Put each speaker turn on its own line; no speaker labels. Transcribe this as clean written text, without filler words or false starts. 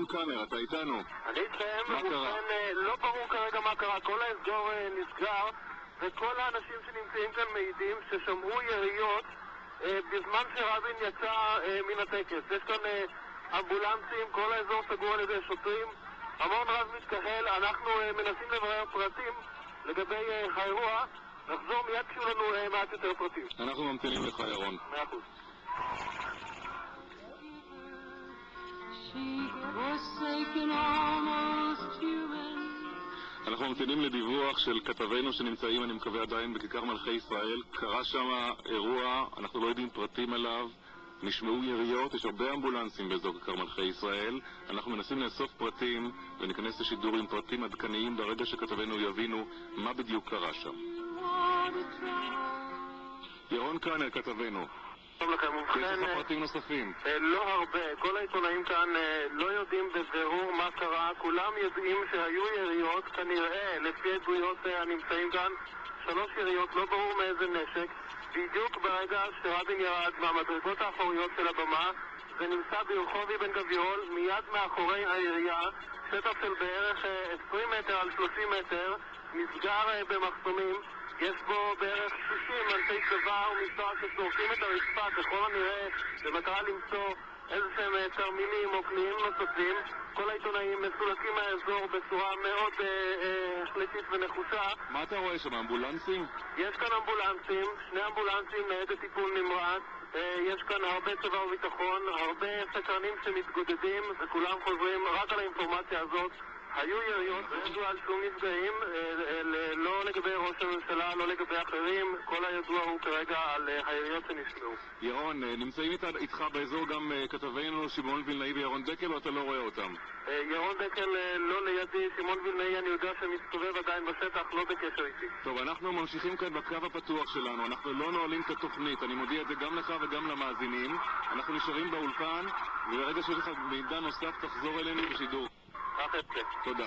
ירון קאנר, אתה איתנו.
אני איתכם,
מה קרה?
לא ברור כרגע מה קרה, כל האזור נסגר וכל האנשים שנמצאים כאן מעידים ששמעו יריות בזמן שרבין יצא מן הטקס. יש כאן אמבולנסים, כל האזור סגור על ידי שוטרים, המון רב מתקהל, אנחנו מנסים לברר פרטים לגבי האירוע, נחזור מיד כשיהיו לנו מעט יותר פרטים.
אנחנו ממתינים לך ירון.
100%.
אנחנו ממתינים לדיווח של כתבינו שנמצאים, אני מקווה עדיין, בכיכר מלכי ישראל. קרה שם אירוע, אנחנו לא יודעים פרטים עליו, נשמעו יריות, יש הרבה אמבולנסים באזור כיכר מלכי ישראל. אנחנו מנסים לאסוף פרטים וניכנס לשידור עם פרטים עדכניים ברגע שכתבינו יבינו מה בדיוק קרה שם. ירון קאנר, כתבנו. יש לך פרטים נוספים?
לא הרבה, כל העיתונאים כאן לא יודעים בבירור מה קרה, כולם יודעים שהיו יריות, כנראה לפי עדויות הנמצאים כאן 3 יריות, לא ברור מאיזה נשק, בדיוק ברגע שרבין ירד מהמדרגות האחוריות של הבמה. זה נמצא ברחוב אבן גבירול, מיד מאחורי העירייה, שטח של בערך 20 מטר על 30 מטר, נסגר במחסומים. יש בו בערך 60 אנשי צבא ומשטרה ששורפים את הרצפה ככל הנראה במטרה למצוא איזשהם תרמילים או כלים נוספים. כל העיתונאים מסולקים מהאזור בצורה מאוד החלטית ונחושה.
מה אתה רואה שם, אמבולנסים?
יש כאן אמבולנסים, 2 אמבולנסים, ניידת טיפול נמרץ, יש כאן הרבה צבא וביטחון, הרבה סקרנים שמתגודדים וכולם חוזרים רק על האינפורמציה הזאת. היו יריות, לא ידוע על שום נפגעים, לא לגבי ראש הממשלה, לא לגבי אחרים, כל הידוע הוא כרגע על היריות שנשמעו.
ירון, נמצאים איתך באזור גם כתבינו שמעון וילנאי וירון דקל, או אתה לא רואה אותם?
ירון דקל לא לידי, שמעון וילנאי אני יודע שמסתובב עדיין בשטח, לא בקשר איתי.
טוב, אנחנו ממשיכים כאן בקו הפתוח שלנו, אנחנו לא נועלים את התוכנית, אני מודיע את זה גם לך וגם למאזינים. אנחנו נשארים באולפן, וברגע שיש לך מידע נוסף תחזור אלינו בשידור.
תודה.
תודה.